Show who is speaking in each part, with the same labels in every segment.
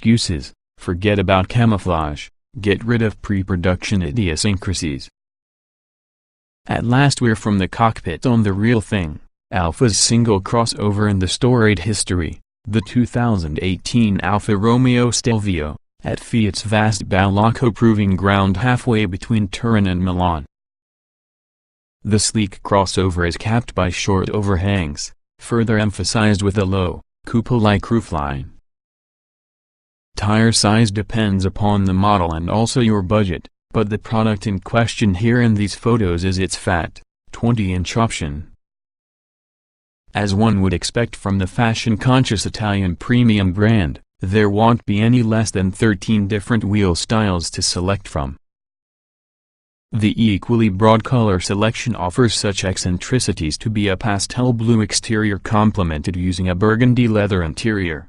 Speaker 1: excuses, forget about camouflage, get rid of pre-production idiosyncrasies. At last we're from the cockpit on the real thing, Alfa's single crossover in the storied history, the 2018 Alfa Romeo Stelvio, at Fiat's vast Balocco proving ground halfway between Turin and Milan. The sleek crossover is capped by short overhangs, further emphasized with a low, coupe-like roofline. Tire size depends upon the model and also your budget, but the product in question here in these photos is its fat, 20-inch option. As one would expect from the fashion-conscious Italian premium brand, there won't be any less than 13 different wheel styles to select from. The equally broad color selection offers such eccentricities to be a pastel blue exterior complemented using a burgundy leather interior.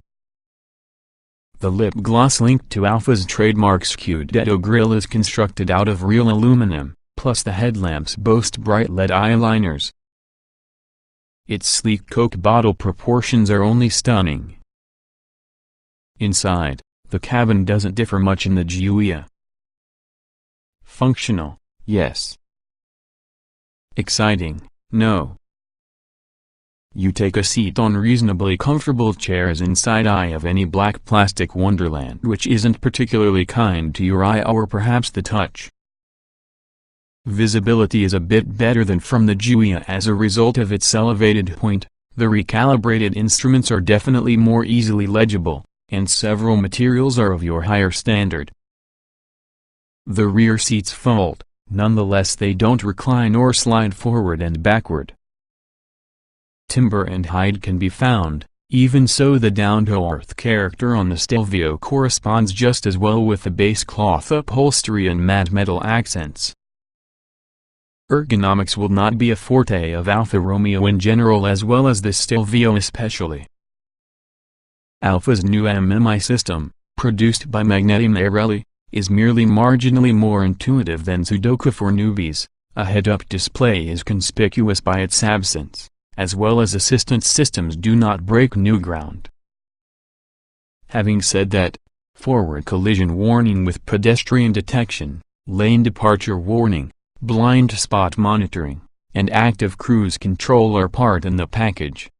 Speaker 1: The lip gloss linked to Alfa's trademark Scudetto grille is constructed out of real aluminum, plus the headlamps boast bright LED eyeliners. Its sleek Coke bottle proportions are only stunning. Inside, the cabin doesn't differ much in the Giulia. Functional, yes. Exciting, no. You take a seat on reasonably comfortable chairs inside eye of any black plastic wonderland which isn't particularly kind to your eye or perhaps the touch. Visibility is a bit better than from the Giulia as a result of its elevated point, the recalibrated instruments are definitely more easily legible, and several materials are of your higher standard. The rear seats fold, nonetheless they don't recline or slide forward and backward. Timber and hide can be found, even so the down-to-earth character on the Stelvio corresponds just as well with the base cloth upholstery and matte metal accents. Ergonomics will not be a forte of Alfa Romeo in general as well as the Stelvio especially. Alfa's new MMI system, produced by Magneti Marelli, is merely marginally more intuitive than Sudoku for newbies. A head-up display is conspicuous by its absence, as well as assistance systems do not break new ground. Having said that, forward collision warning with pedestrian detection, lane departure warning, blind spot monitoring, and active cruise control are part in the package.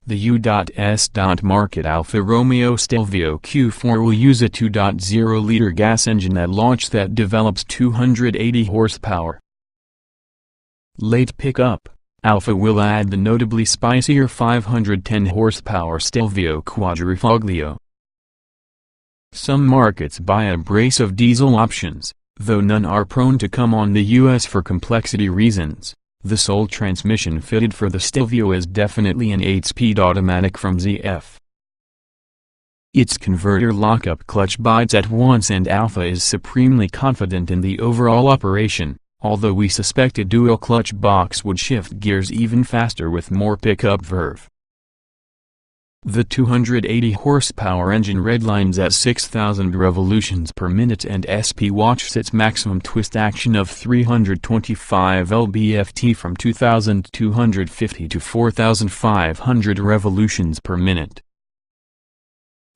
Speaker 1: The U.S. market Alfa Romeo Stelvio Q4 will use a 2.0-liter gas engine at launch that develops 280 horsepower. Late pickup, Alfa will add the notably spicier 510 horsepower Stelvio Quadrifoglio. Some markets buy a brace of diesel options, though none are prone to come on the US for complexity reasons. The sole transmission fitted for the Stelvio is definitely an 8-speed automatic from ZF. Its converter lockup clutch bites at once and Alfa is supremely confident in the overall operation, although we suspect a dual clutch box would shift gears even faster with more pickup verve. The 280 horsepower engine redlines at 6,000 revolutions per minute and SP watches its maximum twist action of 325 lb-ft from 2,250 to 4,500 revolutions per minute.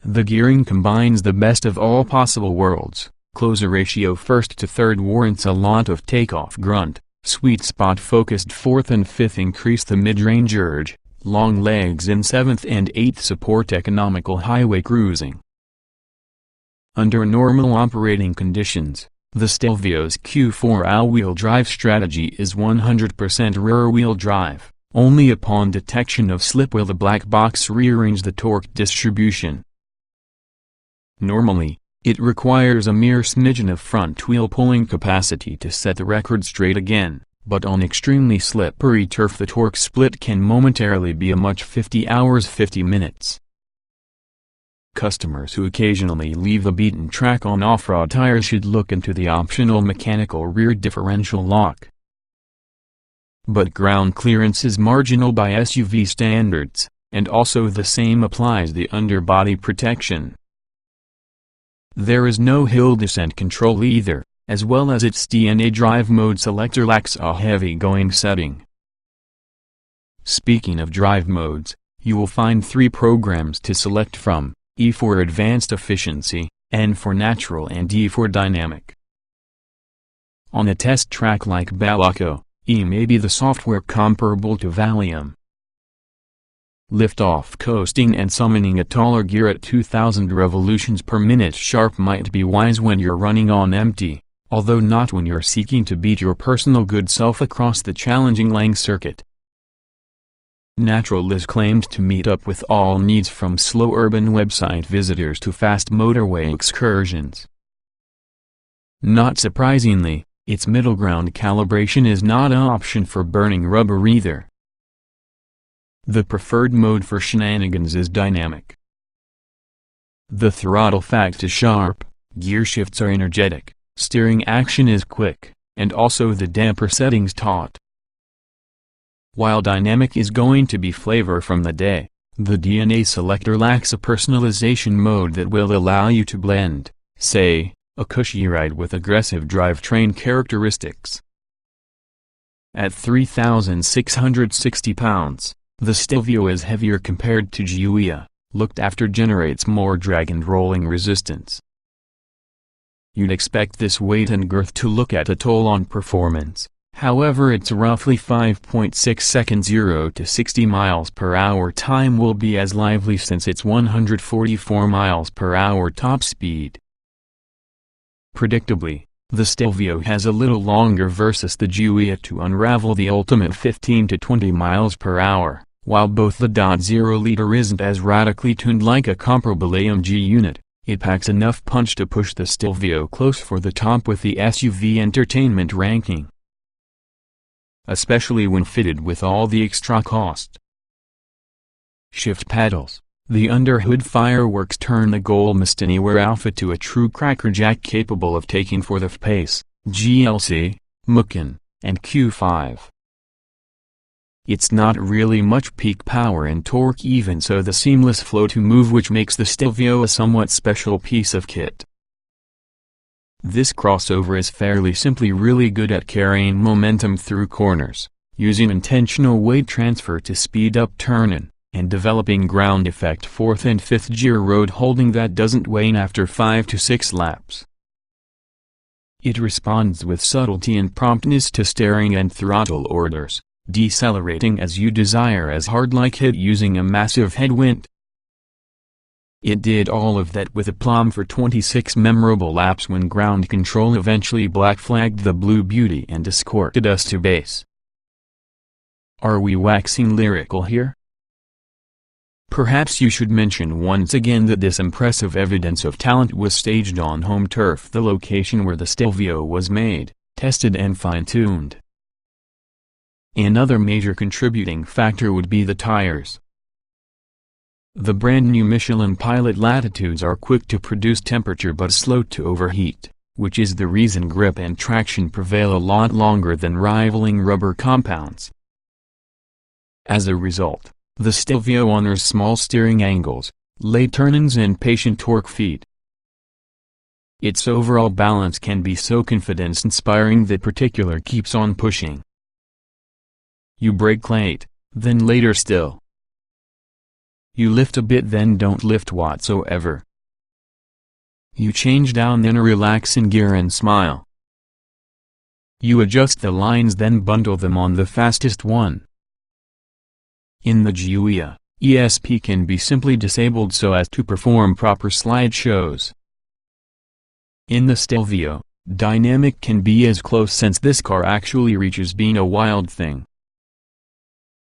Speaker 1: The gearing combines the best of all possible worlds. Closer ratio first to third warrants a lot of takeoff grunt, sweet spot focused fourth and fifth increase the mid-range urge, long legs in 7th and 8th support economical highway cruising. Under normal operating conditions, the Stelvio's Q4 all-wheel drive strategy is 100% rear-wheel drive. Only upon detection of slip will the black box rearrange the torque distribution. Normally, it requires a mere smidgen of front wheel pulling capacity to set the record straight again. But on extremely slippery turf the torque split can momentarily be a much 50 hours 50 minutes. Customers who occasionally leave the beaten track on off-road tires should look into the optional mechanical rear differential lock. But ground clearance is marginal by SUV standards, and also the same applies the underbody protection. There is no hill descent control either, as well as its DNA drive mode selector lacks a heavy-going setting. Speaking of drive modes, you will find 3 programs to select from, E for advanced efficiency, N for natural and D for dynamic. On a test track like Balaco, E may be the software comparable to Valium. Lift-off coasting and summoning a taller gear at 2000 revolutions per minute sharp might be wise when you're running on empty, although not when you're seeking to beat your personal good self across the challenging Lang circuit. Natural is claimed to meet up with all needs from slow urban website visitors to fast motorway excursions. Not surprisingly, its middle ground calibration is not an option for burning rubber either. The preferred mode for shenanigans is dynamic. The throttle fact is sharp, gear shifts are energetic, steering action is quick, and also the damper settings taut. While dynamic is going to be flavor from the day, the DNA selector lacks a personalization mode that will allow you to blend, say, a cushy ride with aggressive drivetrain characteristics. At 3,660 pounds, the Stelvio is heavier compared to Giulia, looked after generates more drag and rolling resistance. You'd expect this weight and girth to look at a toll on performance, however its roughly 5.6 second 0 to 60 miles per hour time will be as lively since its 144 miles per hour top speed. Predictably, the Stelvio has a little longer versus the Giulia to unravel the ultimate 15 to 20 miles per hour, while both the .0 liter isn't as radically tuned like a comparable AMG unit, it packs enough punch to push the Stelvio close for the top with the SUV entertainment ranking, especially when fitted with all the extra cost. Shift paddles. The underhood fireworks turn the Golmist Anywhere Alpha to a true crackerjack capable of taking for the F-Pace, GLC, Macan, and Q5. It's not really much peak power and torque even so the seamless flow to move which makes the Stelvio a somewhat special piece of kit. This crossover is fairly simply really good at carrying momentum through corners, using intentional weight transfer to speed up turning, and developing ground effect 4th and 5th gear road holding that doesn't wane after 5 to 6 laps. It responds with subtlety and promptness to steering and throttle orders, decelerating as you desire as hard like hit using a massive headwind. It did all of that with aplomb for 26 memorable laps when ground control eventually black flagged the Blue Beauty and escorted us to base. Are we waxing lyrical here? Perhaps you should mention once again that this impressive evidence of talent was staged on home turf, the location where the Stelvio was made, tested and fine-tuned. Another major contributing factor would be the tires. The brand new Michelin Pilot Latitudes are quick to produce temperature but slow to overheat, which is the reason grip and traction prevail a lot longer than rivaling rubber compounds. As a result, the Stelvio honors small steering angles, late turn-ins and patient torque feed. Its overall balance can be so confidence-inspiring that particular keeps on pushing. You brake late, then later still. You lift a bit then don't lift whatsoever. You change down then relax in gear and smile. You adjust the lines then bundle them on the fastest one. In the Giulia, ESP can be simply disabled so as to perform proper slideshows. In the Stelvio, dynamic can be as close since this car actually reaches being a wild thing.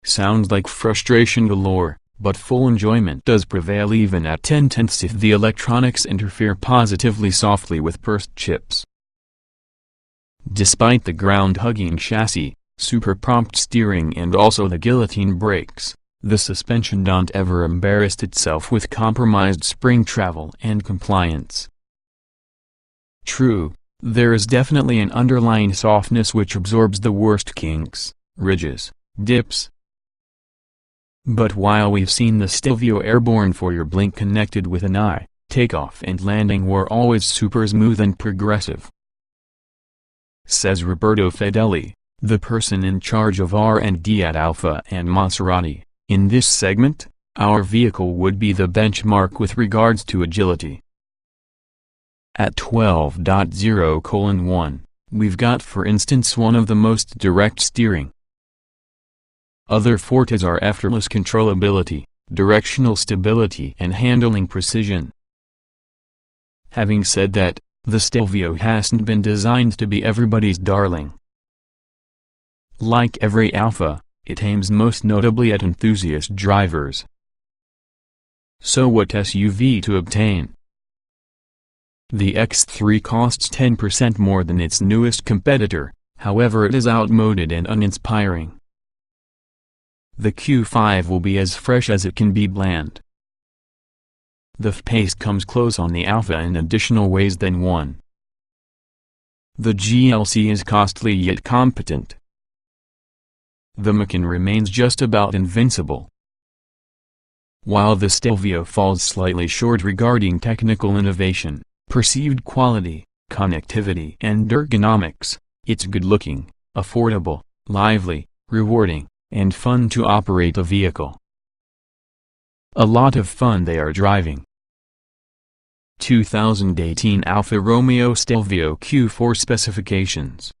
Speaker 1: Sounds like frustration galore, but full enjoyment does prevail even at 10/10 if the electronics interfere positively softly with burst chips. Despite the ground-hugging chassis, super prompt steering and also the guillotine brakes, the suspension don't ever embarrass itself with compromised spring travel and compliance. True, there is definitely an underlying softness which absorbs the worst kinks, ridges, dips. But while we've seen the Stelvio airborne for your blink connected with an eye, takeoff and landing were always super smooth and progressive. Says Roberto Fedeli, the person in charge of R&D at Alfa and Maserati. In this segment, Our vehicle would be the benchmark with regards to agility. At 12.0:1, we've got for instance one of the most direct steering. Other fortes are effortless controllability, directional stability and handling precision. Having said that, the Stelvio hasn't been designed to be everybody's darling. Like every Alfa, it aims most notably at enthusiast drivers. So what SUV to obtain? The X3 costs 10% more than its newest competitor, however it is outmoded and uninspiring. The Q5 will be as fresh as it can be bland. The F-Pace comes close on the Alfa in additional ways than one. The GLC is costly yet competent. The Macan remains just about invincible. While the Stelvio falls slightly short regarding technical innovation, perceived quality, connectivity and ergonomics, it's good-looking, affordable, lively, rewarding, and fun to operate a vehicle. A lot of fun they are driving. 2018 Alfa Romeo Stelvio Q4 specifications.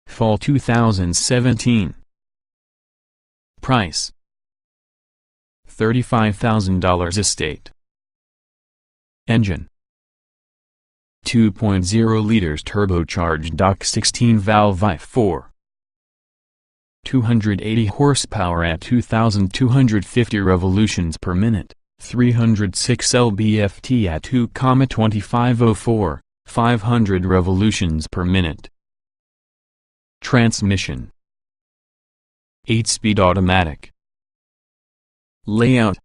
Speaker 1: Fall 2017. Price: $35,000 estate. Engine: 2.0 liters turbocharged DOC 16-valve i4. 280 horsepower at 2,250 revolutions per minute, 306 lb-ft at 2,2504, 500 revolutions per minute. Transmission: 8-speed automatic. Layout: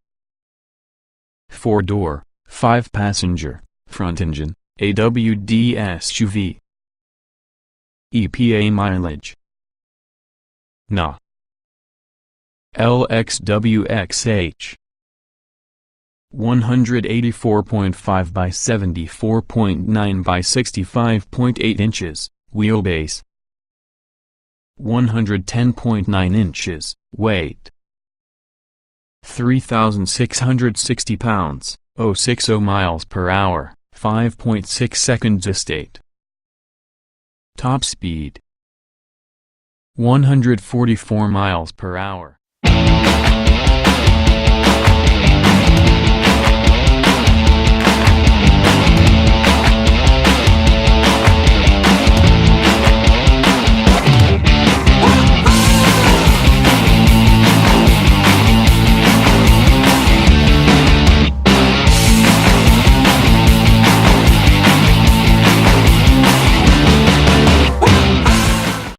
Speaker 1: 4-door, 5-passenger, front engine, AWD SUV. EPA mileage: NA LXWXH 184.5 by 74.9 by 65.8 inches, wheelbase 110.9 inches, weight 3,660 pounds, 060 miles per hour, 5.6 seconds estate. Top speed 144 miles per hour.